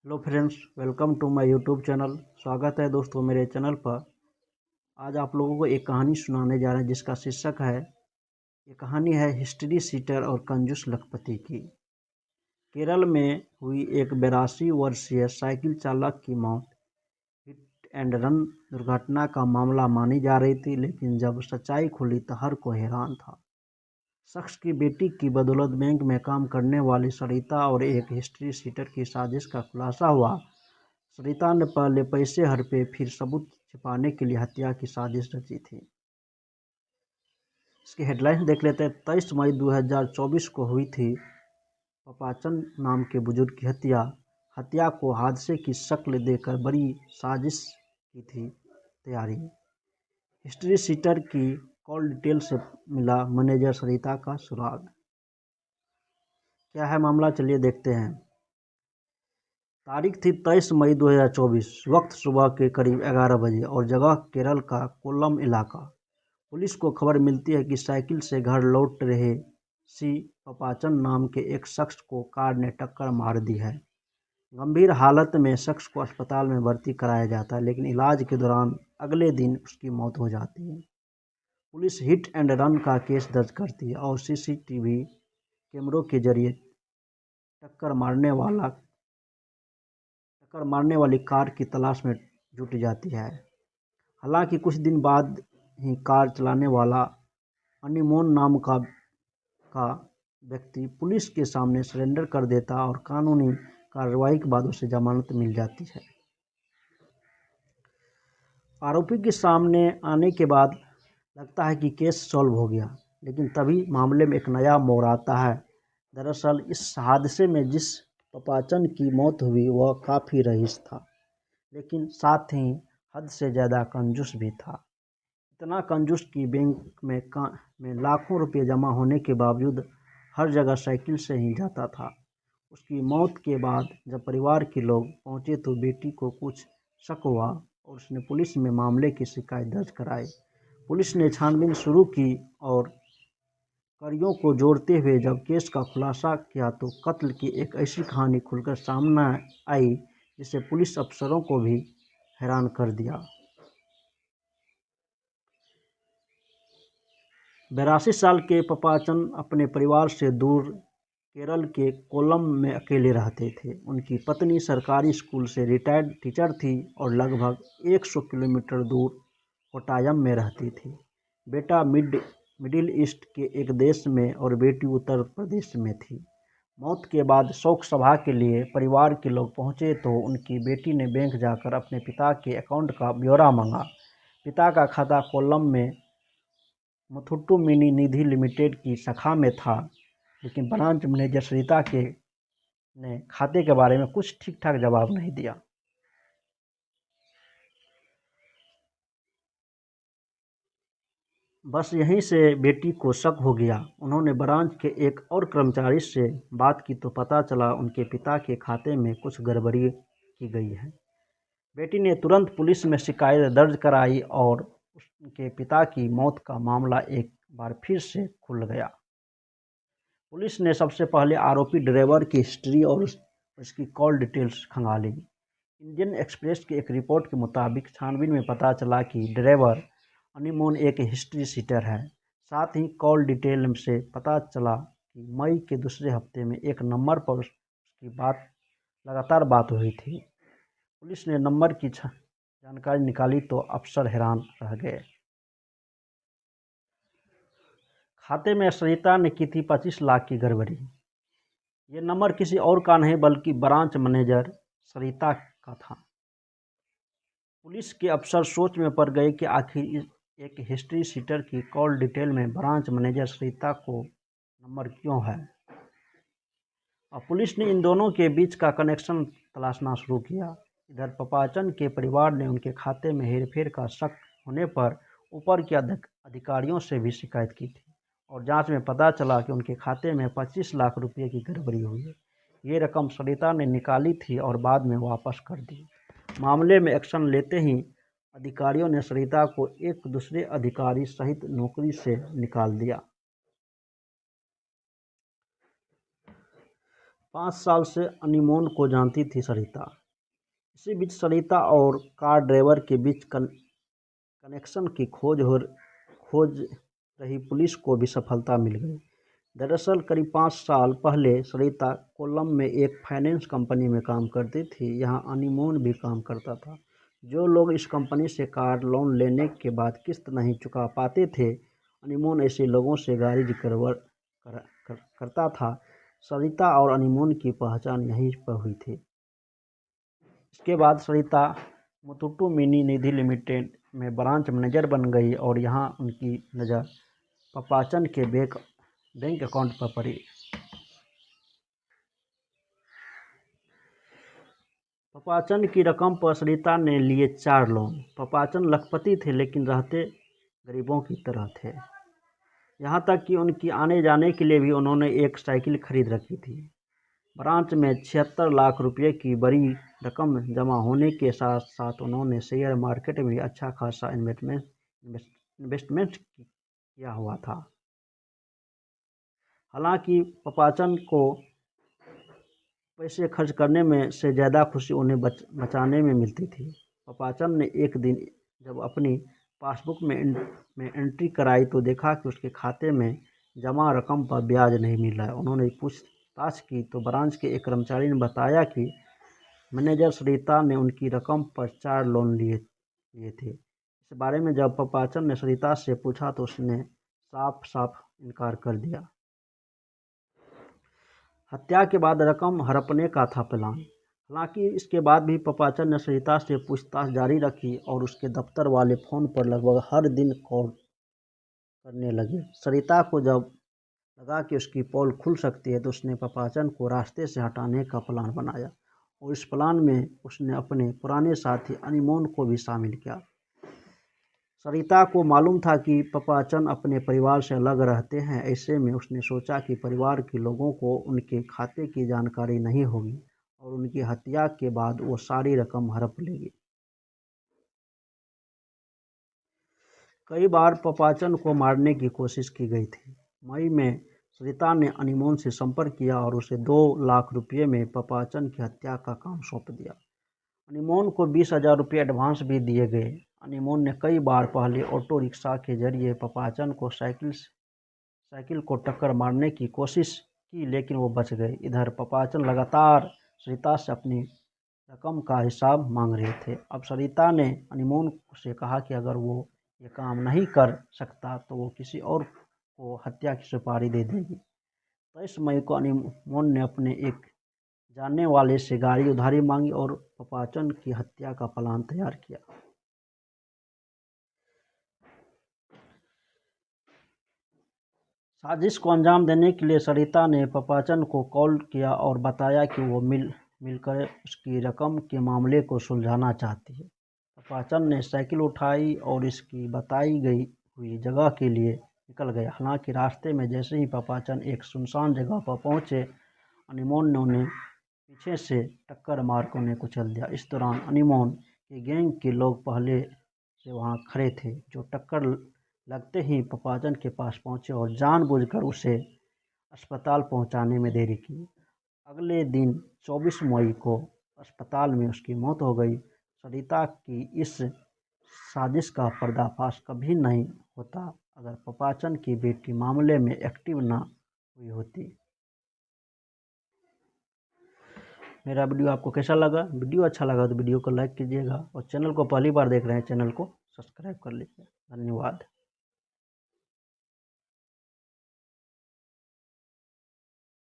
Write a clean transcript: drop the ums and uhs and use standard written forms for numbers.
Hello friends, welcome to my YouTube channel. स्वागत है दोस्तों मेरे चैनल पर। आज आप लोगों को एक कहानी सुनाने जा रहे हैं जिसका शीर्षक है, ये कहानी है हिस्ट्री सीटर और कंजूस लखपति की। केरल में हुई एक 82 वर्षीय साइकिल चालक की मौत हिट एंड रन दुर्घटना का मामला मानी जा रही थी, लेकिन जब सच्चाई खुली तो हर कोई हैरान था। शख्स की बेटी की बदौलत बैंक में काम करने वाली सरिता और एक हिस्ट्री सीटर की साजिश का खुलासा हुआ। सरिता ने पहले पैसे हड़पे, फिर सबूत छिपाने के लिए हत्या की साजिश रची थी। इसकी हेडलाइन देख लेते हैं। 23 मई 2024 को हुई थी पपाचन नाम के बुजुर्ग की हत्या। हत्या को हादसे की शक्ल देकर बड़ी साजिश की थी तैयारी। हिस्ट्री सीटर की कॉल डिटेल से मिला मैनेजर सरिता का सुराग। क्या है मामला, चलिए देखते हैं। तारीख थी 23 मई 2024। वक्त सुबह के करीब 11 बजे और जगह केरल का कोल्लम इलाका। पुलिस को खबर मिलती है कि साइकिल से घर लौट रहे सी पपाचन नाम के एक शख्स को कार ने टक्कर मार दी है। गंभीर हालत में शख्स को अस्पताल में भर्ती कराया जाता है, लेकिन इलाज के दौरान अगले दिन उसकी मौत हो जाती है। पुलिस हिट एंड रन का केस दर्ज करती है और सीसीटीवी कैमरों के जरिए टक्कर मारने वाली कार की तलाश में जुट जाती है। हालांकि कुछ दिन बाद ही कार चलाने वाला अनिमोन नाम का व्यक्ति पुलिस के सामने सरेंडर कर देता और कानूनी कार्रवाई के बाद उसे जमानत मिल जाती है। आरोपी के सामने आने के बाद लगता है कि केस सॉल्व हो गया, लेकिन तभी मामले में एक नया मोड़ आता है। दरअसल इस हादसे में जिस पपाचन की मौत हुई वह काफ़ी रईस था, लेकिन साथ ही हद से ज़्यादा कंजूस भी था। इतना कंजूस कि बैंक में लाखों रुपए जमा होने के बावजूद हर जगह साइकिल से ही जाता था। उसकी मौत के बाद जब परिवार के लोग पहुंचे तो बेटी को कुछ शक हुआ और उसने पुलिस में मामले की शिकायत दर्ज कराई। पुलिस ने छानबीन शुरू की और कड़ियों को जोड़ते हुए जब केस का खुलासा किया तो कत्ल की एक ऐसी कहानी खुलकर सामने आई जिससे पुलिस अफसरों को भी हैरान कर दिया। 82 साल के पपाचन अपने परिवार से दूर केरल के कोल्लम में अकेले रहते थे। उनकी पत्नी सरकारी स्कूल से रिटायर्ड टीचर थी और लगभग 100 किलोमीटर दूर कोट्टायम में रहती थी। बेटा मिडिल ईस्ट के एक देश में और बेटी उत्तर प्रदेश में थी। मौत के बाद शोक सभा के लिए परिवार के लोग पहुंचे तो उनकी बेटी ने बैंक जाकर अपने पिता के अकाउंट का ब्यौरा मांगा। पिता का खाता कोल्लम में मुथुट्टू मिनी निधि लिमिटेड की शाखा में था, लेकिन ब्रांच मैनेजर सरिता ने खाते के बारे में कुछ ठीक ठाक जवाब नहीं दिया। बस यहीं से बेटी को शक हो गया। उन्होंने ब्रांच के एक और कर्मचारी से बात की तो पता चला उनके पिता के खाते में कुछ गड़बड़ी की गई है। बेटी ने तुरंत पुलिस में शिकायत दर्ज कराई और उनके पिता की मौत का मामला एक बार फिर से खुल गया। पुलिस ने सबसे पहले आरोपी ड्राइवर की हिस्ट्री और उसकी कॉल डिटेल्स खंगाली। इंडियन एक्सप्रेस की एक रिपोर्ट के मुताबिक छानबीन में पता चला कि ड्राइवर अनिमोन एक हिस्ट्री सीटर है। साथ ही कॉल डिटेल से पता चला कि मई के दूसरे हफ्ते में एक नंबर पर उसकी लगातार बात हुई थी। पुलिस ने नंबर की जानकारी निकाली तो अफसर हैरान रह गए। खाते में सरिता ने की थी 25 लाख की गड़बड़ी। ये नंबर किसी और का नहीं बल्कि ब्रांच मैनेजर सरिता का था। पुलिस के अफसर सोच में पड़ गए कि आखिर एक हिस्ट्री सीटर की कॉल डिटेल में ब्रांच मैनेजर सरिता को नंबर क्यों है। और पुलिस ने इन दोनों के बीच का कनेक्शन तलाशना शुरू किया। इधर पपाचन के परिवार ने उनके खाते में हेरफेर का शक होने पर ऊपर के अधिकारियों से भी शिकायत की थी और जांच में पता चला कि उनके खाते में 25 लाख रुपए की गड़बड़ी हुई है। ये रकम सरिता ने निकाली थी और बाद में वापस कर दी। मामले में एक्शन लेते ही अधिकारियों ने सरिता को एक दूसरे अधिकारी सहित नौकरी से निकाल दिया। 5 साल से अनीमोन को जानती थी सरिता। इसी बीच सरिता और कार ड्राइवर के बीच कनेक्शन की खोज रही पुलिस को भी सफलता मिल गई। दरअसल करीब 5 साल पहले सरिता कोल्लम में एक फाइनेंस कंपनी में काम करती थी। यहाँ अनीमोन भी काम करता था। जो लोग इस कंपनी से कार लोन लेने के बाद किस्त नहीं चुका पाते थे, अनीमोन ऐसे लोगों से गाड़ी रिकवर करता था। सरिता और अनीमोन की पहचान यहीं पर हुई थी। इसके बाद सरिता मुथूट मिनी निधि लिमिटेड में ब्रांच मैनेजर बन गई और यहाँ उनकी नज़र पपाचन के बैंक अकाउंट पर पड़ी। पपाचन की रकम पर सरिता ने लिए 4 लोन। पपाचन लखपति थे लेकिन रहते गरीबों की तरह थे। यहाँ तक कि उनकी आने जाने के लिए भी उन्होंने एक साइकिल खरीद रखी थी। ब्रांच में 76 लाख रुपये की बड़ी रकम जमा होने के साथ साथ उन्होंने शेयर मार्केट में भी अच्छा खासा इन्वेस्टमेंट किया हुआ था। हालांकि पपाचन को पैसे खर्च करने में से ज़्यादा खुशी उन्हें बचाने में मिलती थी। पपाचन ने एक दिन जब अपनी पासबुक में एंट्री कराई तो देखा कि उसके खाते में जमा रकम पर ब्याज नहीं मिल रहा है। उन्होंने पूछताछ की तो ब्रांच के एक कर्मचारी ने बताया कि मैनेजर सरिता ने उनकी रकम पर 4 लोन लिए थे। इस बारे में जब पपाचन ने सरिता से पूछा तो उसने साफ साफ इनकार कर दिया। हत्या के बाद रकम हड़पने का था प्लान। हालांकि इसके बाद भी पपाचन ने सरिता से पूछताछ जारी रखी और उसके दफ्तर वाले फ़ोन पर लगभग हर दिन कॉल करने लगे। सरिता को जब लगा कि उसकी पोल खुल सकती है तो उसने पपाचन को रास्ते से हटाने का प्लान बनाया और इस प्लान में उसने अपने पुराने साथी अनीमोन को भी शामिल किया। सरिता को मालूम था कि पपाचन अपने परिवार से अलग रहते हैं। ऐसे में उसने सोचा कि परिवार के लोगों को उनके खाते की जानकारी नहीं होगी और उनकी हत्या के बाद वो सारी रकम हड़प लेगी। कई बार पपाचन को मारने की कोशिश की गई थी। मई में सरिता ने अनीमोन से संपर्क किया और उसे 2 लाख रुपये में पपाचन की हत्या का काम सौंप दिया। अनीमोन को 20,000 रुपये एडवांस भी दिए गए। अनीमोन ने कई बार पहले ऑटो रिक्शा के जरिए पपाचन को साइकिल को टक्कर मारने की कोशिश की लेकिन वो बच गए। इधर पपाचन लगातार सरिता से अपनी रकम का हिसाब मांग रहे थे। अब सरिता ने अनीमोन से कहा कि अगर वो ये काम नहीं कर सकता तो वो किसी और को हत्या की सुपारी दे देगी। 23 मई को अनीमोन ने अपने एक जानने वाले से गाड़ी उधारी मांगी और पपाचन की हत्या का प्लान तैयार किया। साजिश को अंजाम देने के लिए सरिता ने पपाचन को कॉल किया और बताया कि वो मिलकर उसकी रकम के मामले को सुलझाना चाहती है। पपाचन ने साइकिल उठाई और इसकी बताई गई हुई जगह के लिए निकल गए। हालांकि रास्ते में जैसे ही पपाचन एक सुनसान जगह पर पहुंचे, अनीमोन ने उन्हें पीछे से टक्कर मारकर उन्हें कुचल दिया। इस दौरान अनीमोन के गैंग के लोग पहले से वहां खड़े थे, जो टक्कर लगते ही पपाचन के पास पहुंचे और जानबूझकर उसे अस्पताल पहुंचाने में देरी की। अगले दिन 24 मई को अस्पताल में उसकी मौत हो गई। सरिता की इस साजिश का पर्दाफाश कभी नहीं होता अगर पपाचन की बेटी मामले में एक्टिव न हुई होती। मेरा वीडियो आपको कैसा लगा? वीडियो अच्छा लगा तो वीडियो को लाइक कीजिएगा और चैनल को पहली बार देख रहे हैं चैनल को सब्सक्राइब कर लीजिए। धन्यवाद।